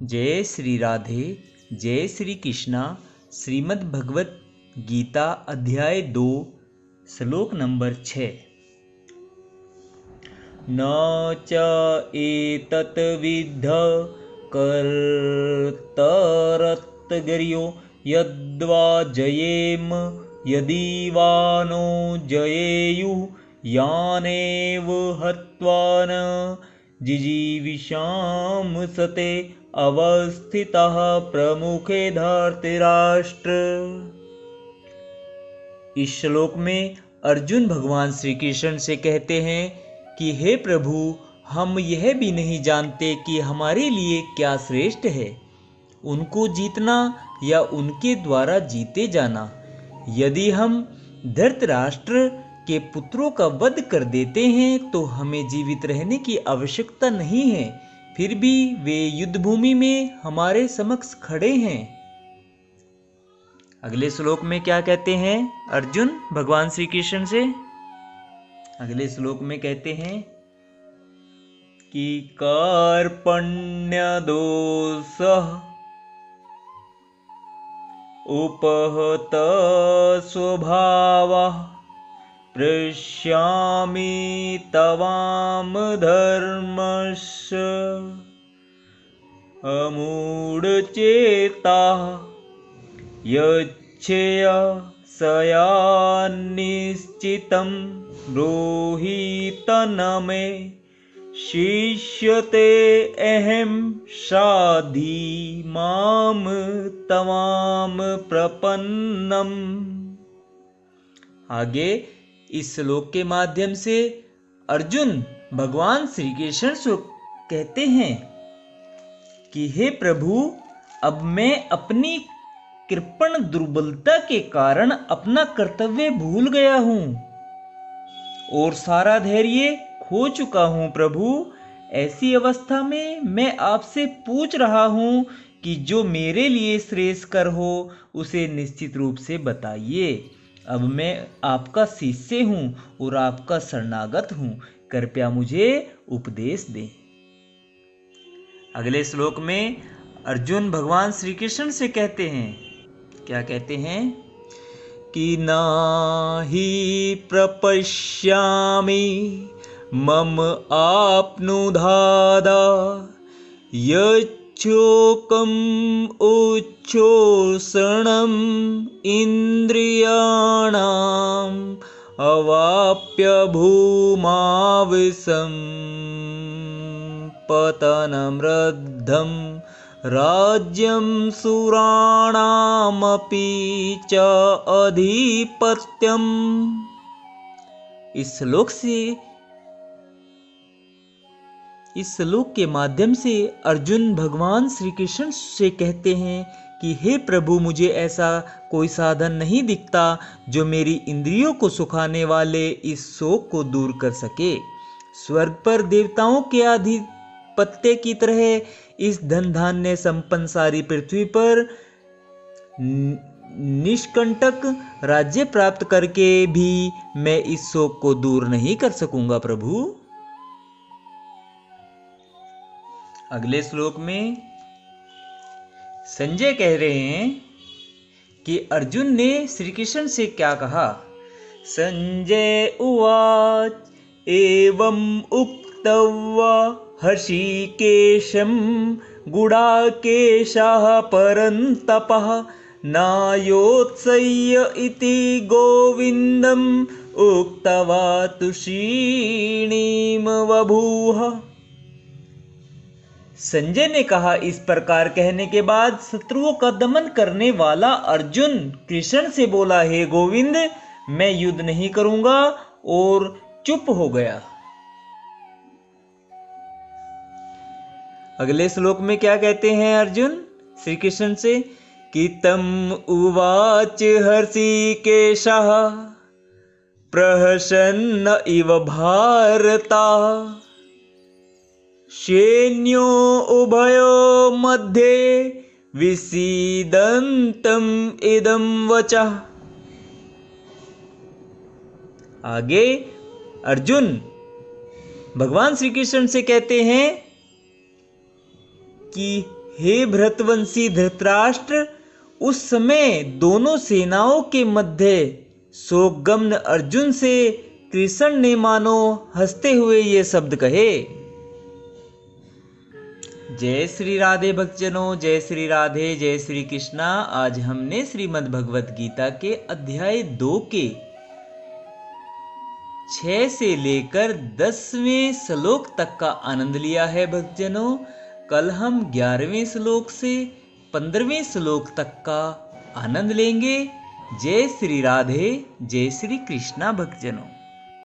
जय श्री राधे। जय श्री कृष्णा। श्रीमद् भगवत गीता अध्याय 2 श्लोक नंबर 6। न च एतत् विद्ध कर्तरत्तगर्यो यद्वा जयेम यदि वा नो जयेयुः यानेव हत्वा न जिजीविषाम सते अवस्थितः प्रमुखे धृतराष्ट्र। इस श्लोक में अर्जुन भगवान श्री कृष्ण से कहते हैं कि हे प्रभु, हम यह भी नहीं जानते कि हमारे लिए क्या श्रेष्ठ है, उनको जीतना या उनके द्वारा जीते जाना। यदि हम धृतराष्ट्र के पुत्रों का वध कर देते हैं तो हमें जीवित रहने की आवश्यकता नहीं है, फिर भी वे युद्ध भूमि में हमारे समक्ष खड़े हैं। अगले श्लोक में क्या कहते हैं अर्जुन भगवान श्री कृष्ण से? अगले श्लोक में कहते हैं कि कार्पण्य दोषः उपहत स्वभावः पृष्यामि तवाम धर्मस्य अमूढचेताः यच्छेय सयान्निश्चितं ब्रूहि तन्मे शिष्यते अहं साधि माम तवाम प्रपन्नम। आगे इस श्लोक के माध्यम से अर्जुन भगवान श्री कृष्ण से कहते हैं कि हे प्रभु, अब मैं अपनी कृपण दुर्बलता के कारण अपना कर्तव्य भूल गया हूं और सारा धैर्य खो चुका हूं। प्रभु, ऐसी अवस्था में मैं आपसे पूछ रहा हूं कि जो मेरे लिए श्रेयस्कर हो उसे निश्चित रूप से बताइए। अब मैं आपका शिष्य हूं और आपका शरणागत हूं, कृपया मुझे उपदेश दें। अगले श्लोक में अर्जुन भगवान श्री कृष्ण से कहते हैं, क्या कहते हैं कि नाहि प्रपश्यामि मम आप्नुधादा यच्छोकम् उच्छोषणम् इन्द्रियाणाम् अवाप्य भूमाविसं पतनमृद्धं राज्यं सुराणामपि च अधिपत्यम्। इस श्लोक के माध्यम से अर्जुन भगवान श्री कृष्ण से कहते हैं कि हे प्रभु, मुझे ऐसा कोई साधन नहीं दिखता जो मेरी इंद्रियों को सुखाने वाले इस शोक को दूर कर सके। स्वर्ग पर देवताओं के आधिपत्य की तरह इस धन धान्य संपन्न सारी पृथ्वी पर निष्कंटक राज्य प्राप्त करके भी मैं इस शोक को दूर नहीं कर सकूंगा प्रभु। अगले श्लोक में संजय कह रहे हैं कि अर्जुन ने श्री कृष्ण से क्या कहा। संजय उवाच एवं उक्त्वा हर्षिकेशं गुडाकेशः परन्तपः नायोत्सय्य इति गोविन्दम् उक्त्वा तुषीणीम बभूव। संजय ने कहा, इस प्रकार कहने के बाद शत्रुओं का दमन करने वाला अर्जुन कृष्ण से बोला, हे गोविंद, मैं युद्ध नहीं करूंगा, और चुप हो गया। अगले श्लोक में क्या कहते हैं अर्जुन श्री कृष्ण से कि तम उवाच हर्षिकेशः प्रहसन्न इव भारता सैन्यो उभयो मध्ये विसीदन्तम् इदं वचः। आगे अर्जुन भगवान श्री कृष्ण से कहते हैं कि हे भरतवंशी धृतराष्ट्र, उस समय दोनों सेनाओं के मध्य शोकगम्न अर्जुन से कृष्ण ने मानो हंसते हुए ये शब्द कहे। जय श्री राधे भक्तजनों, जय श्री राधे, जय श्री कृष्णा। आज हमने श्रीमद् भगवत गीता के अध्याय 2 के 6 से लेकर 10वें श्लोक तक का आनंद लिया है भक्तजनों। कल हम 11वें श्लोक से 15वें श्लोक तक का आनंद लेंगे। जय श्री राधे, जय श्री कृष्णा भक्तजनों।